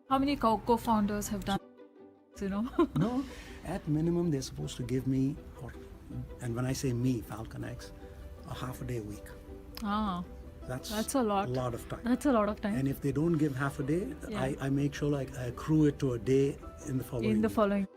How many co-founders have done, No, at minimum, they're supposed to give me, and when I say me, FalconX, a half a day a week. Ah, That's a lot. A lot of time. That's a lot of time. And if they don't give half a day, I make sure I accrue it to a day in the following week. Following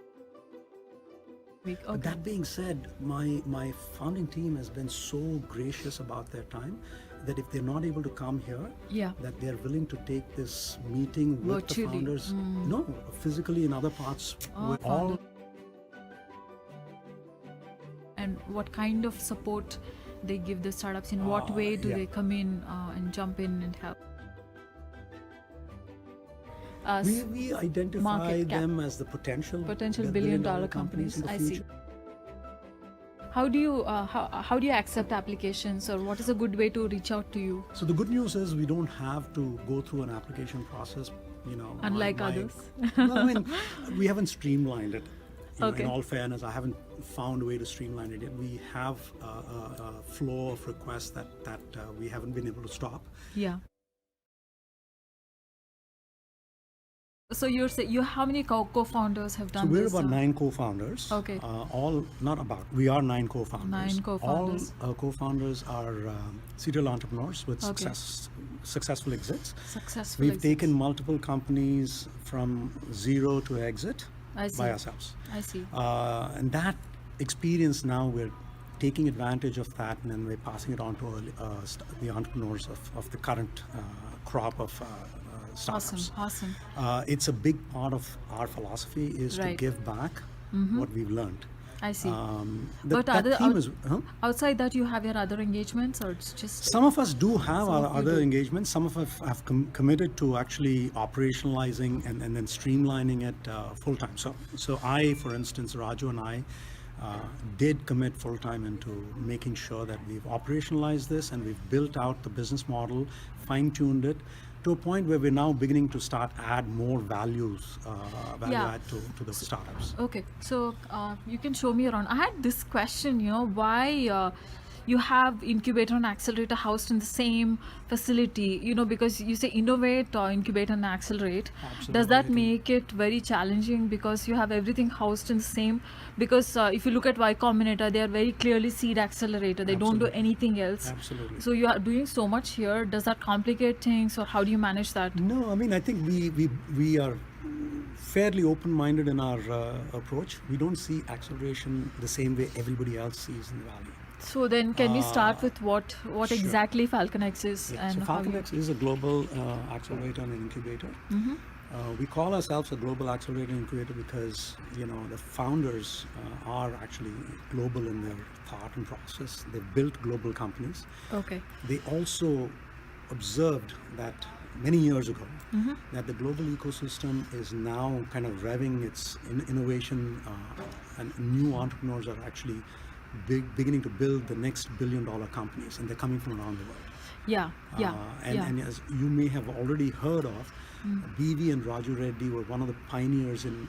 week. But Okay. that being said, my founding team has been so gracious about their time that if they're not able to come here, Yeah. that they're willing to take this meeting with Virtually. the founders, no, physically in other parts. With all. And what kind of support they give the startups? In what way do they come in and jump in and help? We identify market cap. them as the potential billion-dollar companies. in the I future. see. How do you how do you accept applications, or what is a good way to reach out to you? So the good news is we don't have to go through an application process, Unlike others. Well, I mean, we haven't streamlined it. Okay. In all fairness, I haven't found a way to streamline it yet. We have a flow of requests that we haven't been able to stop. Yeah. So you how many co-founders have done So we're this? about 9 co-founders. Okay. We are 9 co-founders. 9 co-founders. All co-founders are serial entrepreneurs with Okay. successful exits. Successful We've exits. taken multiple companies from zero to exit I see. by ourselves. I see. And that experience now we're taking advantage of that, and then we're passing it on to the entrepreneurs of the current crop of startups. Awesome. It's a big part of our philosophy is to Right. give back what we've learned. I see. But But outside that, you have your other engagements, or it's just Some of us do have Some our of you other do. engagements. Some of us have committed to actually operationalizing and then streamlining it full time. So I, for instance, Raju and I did commit full time into making sure that we've operationalized this and we've built out the business model, fine tuned it to a point where we're now beginning to start add more value Yeah. add to the startups. Okay, so you can show me around. I had this question, why you have incubator and accelerator housed in the same facility, because you say innovate, incubate and accelerate. Does that Absolutely. make it very challenging because you have everything housed in the same? Because if you look at Y Combinator, they are very clearly seed accelerator. They don't do Absolutely. anything else. Absolutely. So you are doing so much here. Does that complicate things, or how do you manage that? No, I mean, I think we are fairly open-minded in our approach. We don't see acceleration the same way everybody else sees in the valley. So then can we start with what Sure. exactly FalconX is? Yeah, and so how you- FalconX is a global accelerator and incubator. We call ourselves a global accelerator and incubator because the founders are actually global in their thought and process. They've built global companies. Okay. They also observed that many years ago that the global ecosystem is now kind of revving its innovation, and new entrepreneurs are actually beginning to build the next billion-dollar companies, and they're coming from around the world. Yeah. And as you may have already heard of, BV and Raju Reddy were one of the pioneers in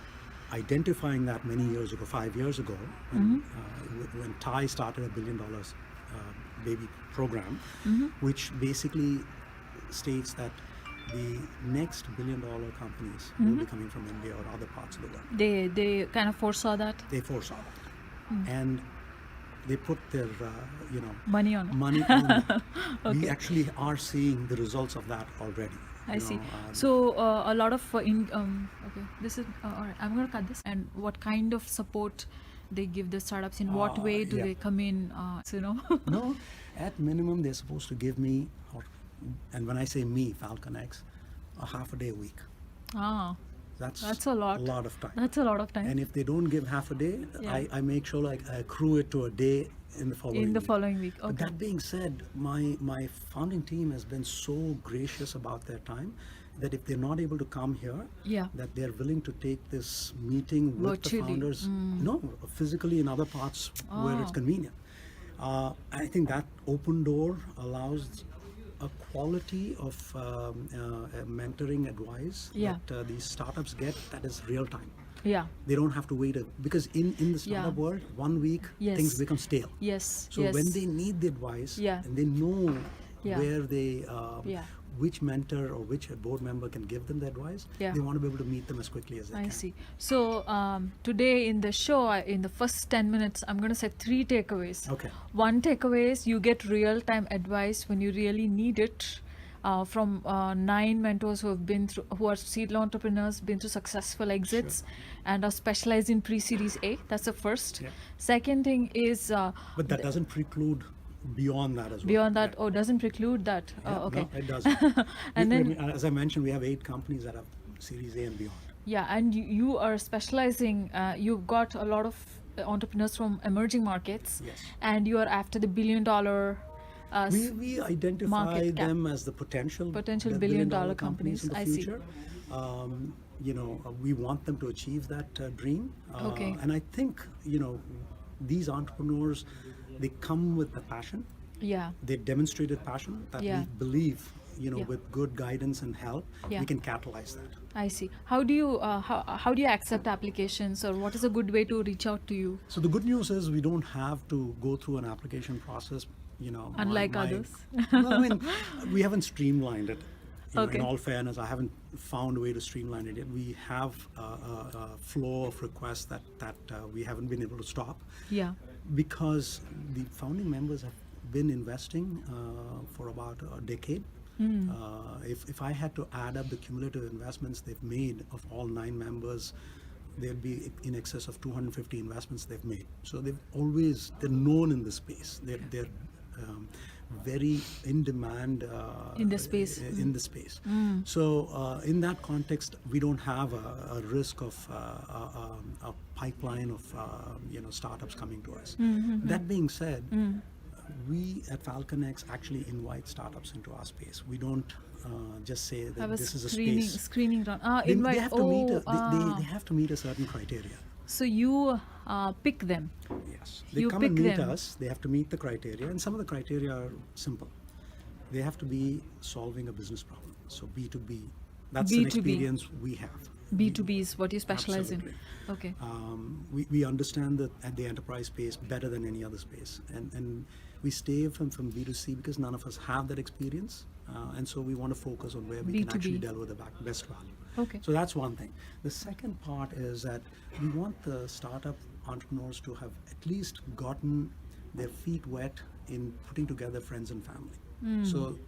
identifying that many years ago, 5 years ago, when Thai started $1 billion baby program, which basically states that the next billion-dollar companies will be coming from India or other parts of the world. They kind of foresaw that. They foresaw that, and they put their Money on it. money on that. We actually are seeing the results of that already. I see. So a lot of okay, this is all right. I'm gonna cut this. And what kind of support they give the startups? In what way do yeah. they come in? No, at minimum they're supposed to give me, and when I say me, FalconX, a half a day a week. Ah, That's a lot. A lot of time. That's a lot of time. And if they don't give half a day, Yeah. I make sure I accrue it to a day in the following week. Following week. But Okay. that being said, my founding team has been so gracious about their time that if they're not able to come here, Yeah. that they're willing to take this meeting with Virtually. the founders, physically in other parts where it's Oh. convenient. I think that open door allows a quality of mentoring advice Yeah. that these startups get that is real time. Yeah. They don't have to wait because in the startup Yeah. world, 1 week Yes. things become stale. Yes. So yes. when they need the advice Yeah. and they know Yeah. where they Yeah. which mentor or which board member can give them the advice. Yeah. They want to be able to meet them as quickly as they I can. see. So today in the show, in the first 10 minutes, I'm going to say 3 takeaways. Okay. One takeaway is you get real-time advice when you really need it from 9 mentors who are serial entrepreneurs, been through successful exits, and are specialized in pre-series A. That's the first. Yeah. Second thing is But that doesn't preclude beyond that as well. beyond that. Yeah. Oh, doesn't preclude that. Yeah, Okay. No, it doesn't. And then- as I mentioned, we have 8 companies that have Series A and beyond. Yeah, and you are specializing. You've got a lot of entrepreneurs from emerging markets, Yes. and you are after the $1 billion. We identify market cap. them as the potential Potential the billion-dollar companies in the companies. I see. future. We want them to achieve that dream. Okay. And I think, these entrepreneurs, they come with the passion. Yeah, They demonstrated passion that Yeah. we believe, Yeah. with good guidance and help, Yeah. we can capitalize that. I see. How do you accept applications, or what is a good way to reach out to you? So the good news is we don't have to go through an application process, Unlike others. Well, I mean, we haven't streamlined it. Okay. In all fairness, I haven't found a way to streamline it yet. We have a flow of requests that we haven't been able to stop Yeah. because the founding members have been investing for about a decade. If I had to add up the cumulative investments they've made of all 9 members, there'd be in excess of 250 investments they've made. So they're known in the space. They're very in demand In the space. in the space. So in that context, we don't have a risk of a pipeline of startups coming to us. That being said, we at FalconX actually invite startups into our space. We don't just say that Have a this is a screening space. screening round. They Invite. have to meet Oh, they have to meet a certain criteria. So you pick them. Yes, they You come and pick meet them. us. They have to meet the criteria, and some of the criteria are simple. They have to be solving a business problem. So B2B, that's an B2B. experience we have. B2B is what you specialize Absolutely. in. Okay. We understand that at the enterprise space better than any other space, and we stay from B2C because none of us have that experience, and so we want to focus on where we can B2B. actually deliver the best value. Okay. So that's one thing. The second part is that we want the startup entrepreneurs to have at least gotten their feet wet in putting together friends and family. So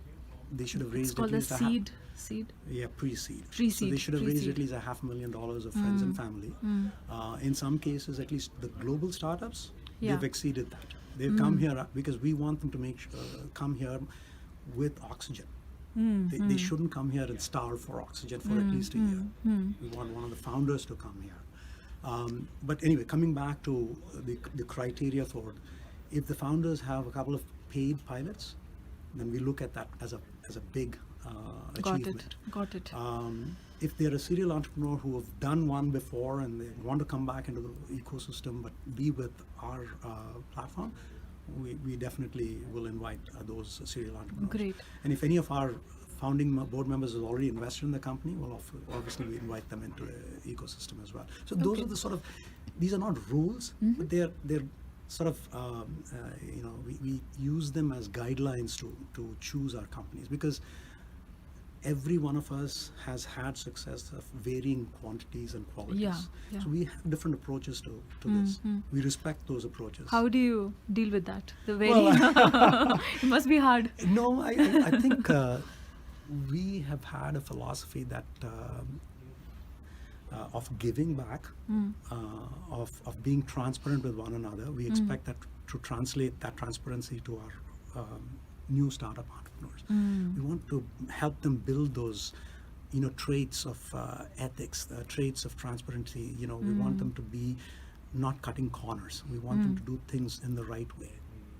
they should have It's raised called at the least seed. Yeah, pre-seed. So Pre-seed, they should have raised pre-seed. at least $500,000 of friends and family. In some cases, at least the global startups, Yeah. they've exceeded that. They've come here because we want them to come here with oxygen. They shouldn't come here and starve for oxygen for at least a year. We want one of the founders to come here. But anyway, coming back to the criteria for it, if the founders have a couple of paid pilots, then we look at that as a big achievement. Got it. If they're a serial entrepreneur who have done one before and they want to come back into the ecosystem but be with our platform, we definitely will invite those serial entrepreneurs. Great. And if any of our founding board members has already invested in the company, well, obviously we invite them into the ecosystem as well. So those Okay. are the sort of, these are not rules, but they're sort of, we use them as guidelines to choose our companies, because every one of us has had success of varying quantities and qualities. Yeah. So we have different approaches to this. We respect those approaches. How do you deal with that? The very Well, it must be hard. No, I think we have had a philosophy that of giving back, of being transparent with one another. We expect that to translate that transparency to our new startup entrepreneurs. We want to help them build those, traits of ethics, traits of transparency. We want them to be not cutting corners. We want them to do things in the right way.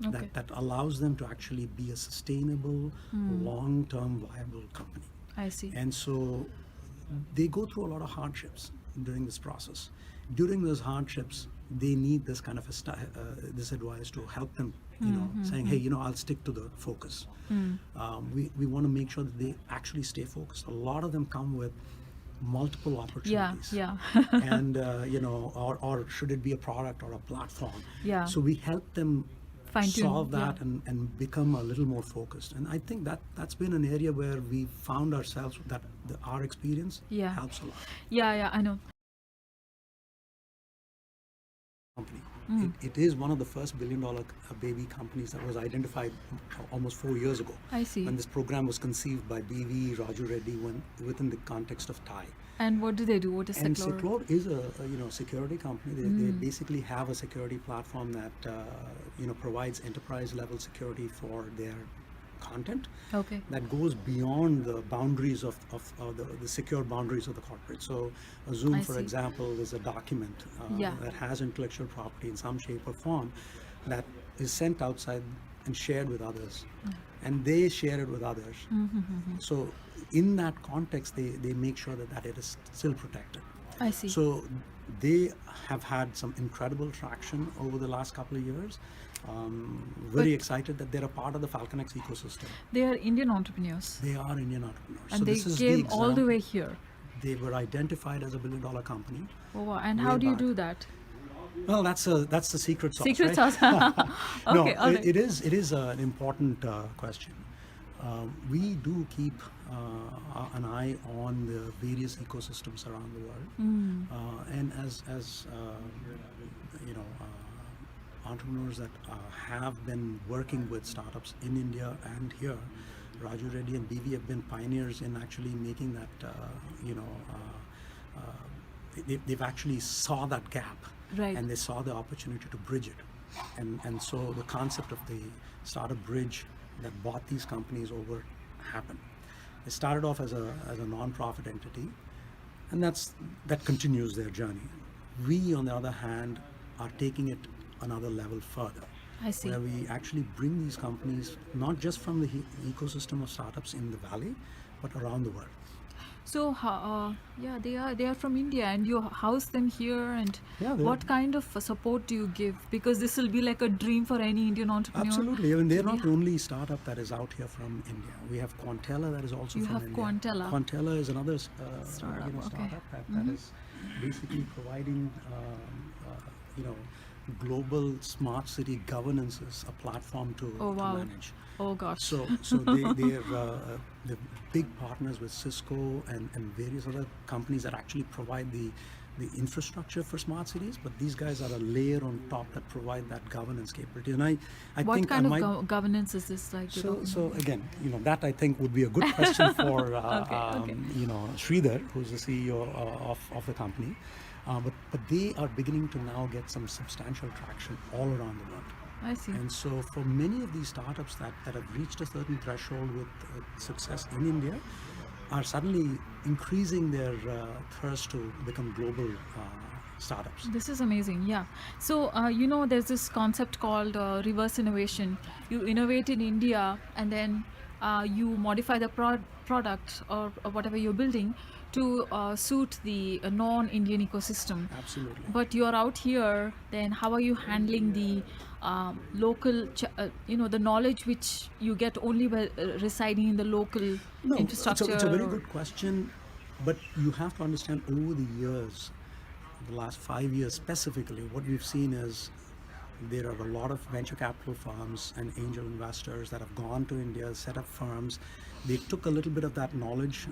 Okay. That allows them to actually be a sustainable, long-term viable company. I see. And so they go through a lot of hardships during this process. During those hardships, they need this kind of this advice to help them, saying, hey, I'll stick to the focus. We want to make sure that they actually stay focused. A lot of them come with multiple opportunities. Yeah. And, or should it be a product or a platform? Yeah. So we help them Fine-tune, solve that yeah. and become a little more focused. And I think that's been an area where we found ourselves that our experience Yeah. helps a lot. Yeah, I know. Company. It is one of the first billion-dollar baby companies that was identified almost 4 years ago. I see. When this program was conceived by BV Raju Reddy within the context of TIE. And what do they do? What is And Seclor? Seclor is a security company. They basically have a security platform that provides enterprise level security for their content Okay. that goes beyond the boundaries of the secure boundaries of the corporate. So a Zoom, I for see. example, is a document Yeah. that has intellectual property in some shape or form that is sent outside and shared with others. And they share it with others. So in that context, they make sure that it is still protected. I see. So they have had some incredible traction over the last couple of years. Very excited that they're a part of the FalconX ecosystem. They are Indian entrepreneurs. They are Indian entrepreneurs. And So they this is came all the example. way here. They were identified as a billion-dollar company. Oh, wow. And Way how do you back. do that? Well, that's the secret sauce. Secret right? sauce. Okay, No, all right. it is an important question. We do keep an eye on the various ecosystems around the world, and as entrepreneurs that have been working with startups in India and here, Raju Reddy and BV have been pioneers in actually making that. They've actually saw that gap, Right. and they saw the opportunity to bridge it, and so the concept of the startup bridge that bought these companies over happened. They started off as a non-profit entity, and that continues their journey. We, on the other hand, are taking it another level further, I see. where we actually bring these companies not just from the ecosystem of startups in the valley, but around the world. So, they are from India, and you house them here. And Yeah, they're- what kind of support do you give? Because this will be like a dream for any Indian entrepreneur. Absolutely. I mean, they're So not the only startup that is out here from India. We have Quantella that is also You from have India. Quantella. Quantella is another Startup, okay. startup that is basically providing global smart city governances, a platform to wow. manage. Oh gosh. So they're big partners with Cisco and various other companies that actually provide the infrastructure for smart cities, but these guys are a layer on top that provide that governance capability. And I What think kind I of might, governance is this like? so again, that I think would be a good question for Okay. Sridhar, who's the CEO of the company. But they are beginning to now get some substantial traction all around the world. I see. And so for many of these startups that have reached a certain threshold with success in India are suddenly increasing their thirst to become global startups. This is amazing, yeah. So, there's this concept called reverse innovation. You innovate in India, and then you modify the product or whatever you're building to suit the non-Indian ecosystem. Absolutely. But you're out here, then how are you handling the local, the knowledge which you get only by residing in the local No, infrastructure? it's a very or- good question, but you have to understand over the years, the last 5 years specifically, what we've seen is there are a lot of venture capital firms and angel investors that have gone to India, set up firms. They took a little bit of that knowledge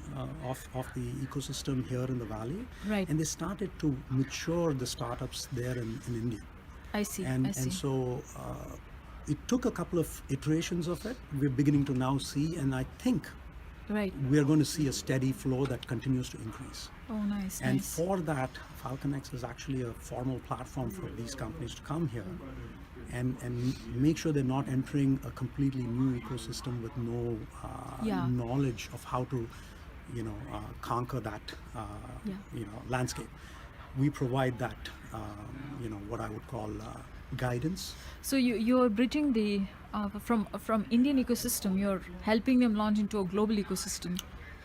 of the ecosystem here in the valley, Right. and they started to mature the startups there in India. I see, And I see. and so it took a couple of iterations of it. We're beginning to now see, and I think Right. we are going to see a steady flow that continues to increase. Oh, nice, And nice. for that, FalconX is actually a formal platform for these companies to come here and make sure they're not entering a completely new ecosystem with no Yeah. knowledge of how to, conquer that, Yeah. landscape. We provide that, what I would call guidance. So you're bridging the from Indian ecosystem. You're helping them launch into a global ecosystem.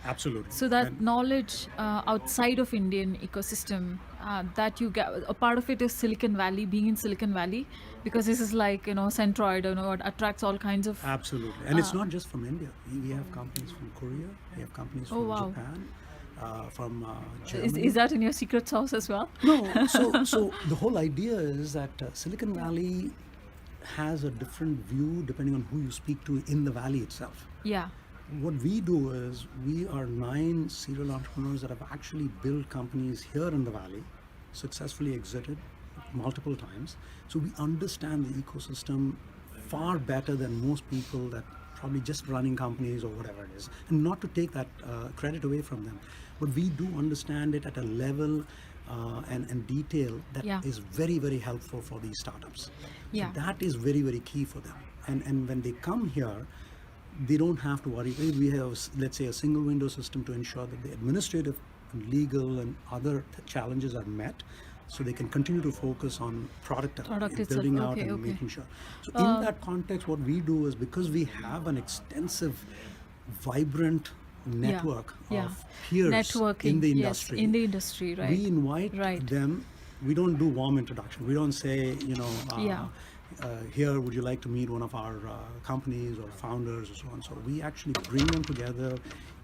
Absolutely. So that And- knowledge outside of Indian ecosystem, that you get, a part of it is Silicon Valley, being in Silicon Valley, because this is like Centroid, it attracts all kinds of. Absolutely. And it's not just from India. We have companies from Korea, we have companies Oh, from wow. Japan, from Germany. Is that in your secret sauce as well? No, so the whole idea is that Silicon Valley has a different view depending on who you speak to in the valley itself. Yeah. What we do is we are 9 serial entrepreneurs that have actually built companies here in the valley, successfully exited multiple times. So we understand the ecosystem far better than most people that probably just running companies or whatever it is. And not to take that credit away from them, but we do understand it at a level and detail that Yeah. is very, very helpful for these startups. Yeah. So that is very, very key for them. And when they come here, they don't have to worry. We have, let's say, a single window system to ensure that the administrative and legal and other challenges are met, so they can continue to focus on product Product and building itself. out Okay, and okay. making sure. So in that context, what we do is, because we have an extensive, vibrant network Yeah. of peers Networking in the yes, industry, in the industry, right? we invite Right. them. We don't do warm introduction. We don't say, Yeah. here, would you like to meet one of our companies or founders or so on. So we actually bring them together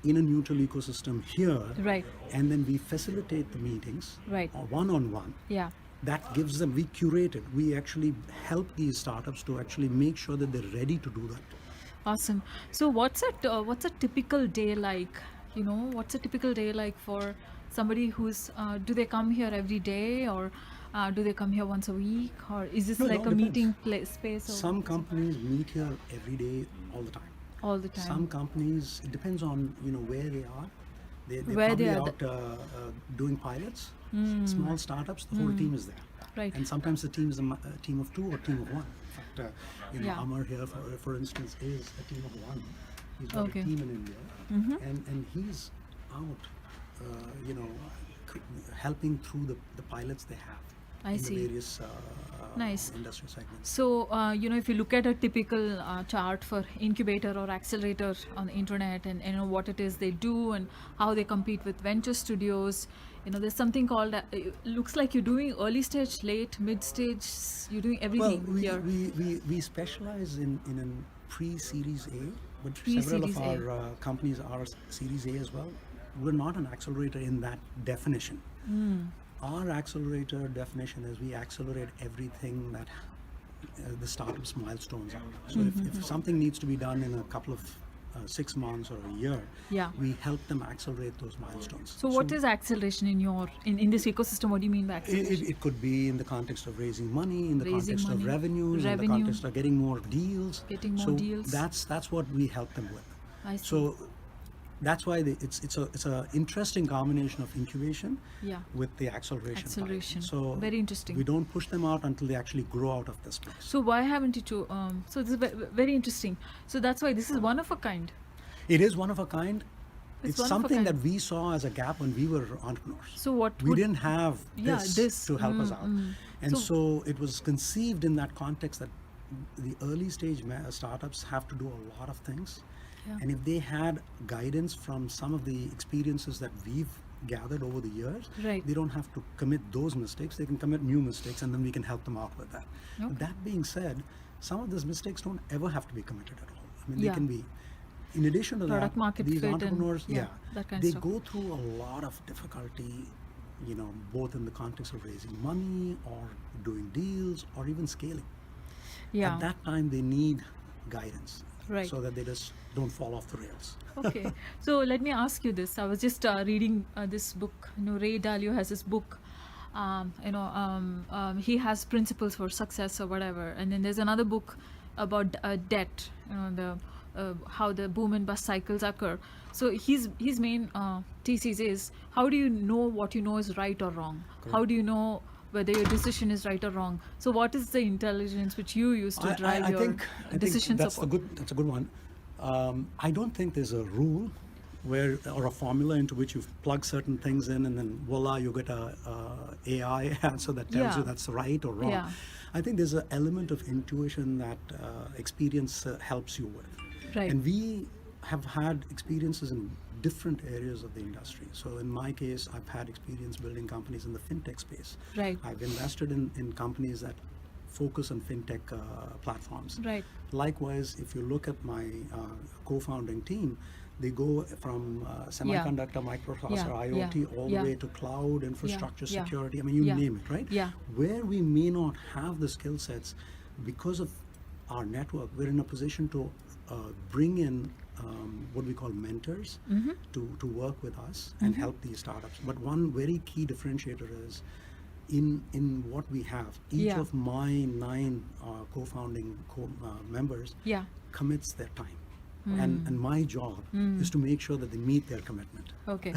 in a neutral ecosystem here, Right. and then we facilitate the meetings, Right. one-on-one. Yeah. That gives them, we curate it. We actually help these startups to actually make sure that they're ready to do that. Awesome. So what's a typical day like? What's a typical day like for somebody who's do they come here every day, or do they come here once a week, or is this No, like no, a depends. meeting space or Some companies meet here every day, all the time. all the time? Some companies, it depends on where they are. They're Where probably they are out doing pilots. Small startups, the whole team is there. Right. And sometimes the team is a team of 2 or team of 1. In fact, Yeah. Amar here, for instance, is a team of 1. He's got Okay. a team in India, and he's out, helping through the pilots they have I in see. the various Nice. industry segments. So, if you look at a typical chart for incubator or accelerator on the internet, and what it is they do and how they compete with venture studios, there's something called, it looks like you're doing early stage, late, mid stage, you're doing Well, everything we, here. we specialize in a pre-Series A, but Pre-Series several A. of our companies are Series A as well. We're not an accelerator in that definition. Our accelerator definition is we accelerate everything that the startup's milestones are. So if something needs to be done in a couple of 6 months or a year, Yeah. we help them accelerate those milestones. So what is acceleration in this ecosystem? What do you mean by acceleration? It could be in the context of raising money, in the Raising context money, of revenues, in the revenue. context of getting more deals. Getting more so deals. That's what we help them with. I see. So that's why it's a interesting combination of incubation Yeah. with the acceleration. part. Acceleration. So Very interesting. We don't push them out until they actually grow out of this place. So why haven't you so this is very interesting. So that's why this is one of a kind. It is one of a kind. It's It's one of a something kind. that we saw as a gap when we were entrepreneurs. So what We would didn't have Yeah, this, this. to help us out. And So- so it was conceived in that context that the early stage startups have to do a lot of things. Yeah. And if they had guidance from some of the experiences that we've gathered over the years, Right. they don't have to commit those mistakes. They can commit new mistakes, and then we can help them out with that. Okay. That being said, some of those mistakes don't ever have to be committed at all. I mean, Yeah. they can be. In addition to Product that, market these fit and- entrepreneurs, yeah, that kind of they stuff. go through a lot of difficulty, both in the context of raising money or doing deals or even scaling. yeah. At that time, they need guidance, Right. so that they just don't fall off the rails. Okay. So let me ask you this. I was just reading this book. Ray Dalio has this book. He has principles for success or whatever. And then there's another book about debt. How the boom and bust cycles occur. So his main thesis is, how do you know what you know is right or wrong? How do you know whether your decision is right or wrong? So what is the intelligence which you use to drive your I think decision that's support? that's a good one. I don't think there's a rule or a formula into which you plug certain things in, and then voila, you get a AI answer that tells you Yeah. that's right or wrong. Yeah. I think there's an element of intuition that experience helps you with. Right. And we have had experiences in different areas of the industry. So in my case, I've had experience building companies in the fintech space. Right. I've invested in companies that focus on fintech platforms. Right. Likewise, if you look at my co-founding team, they go from semiconductor, microprocessor, Yeah, IoT, yeah, all yeah. the way to cloud, infrastructure, yeah, security. I mean, you yeah, name it, right? yeah. Where we may not have the skill sets because of our network, we're in a position to bring in what we call mentors to work with us and help these startups. But one very key differentiator is in what we have. Each Yeah. of my 9 co-founding members Yeah. commits their time. And my job is to make sure that they meet their commitment. Okay.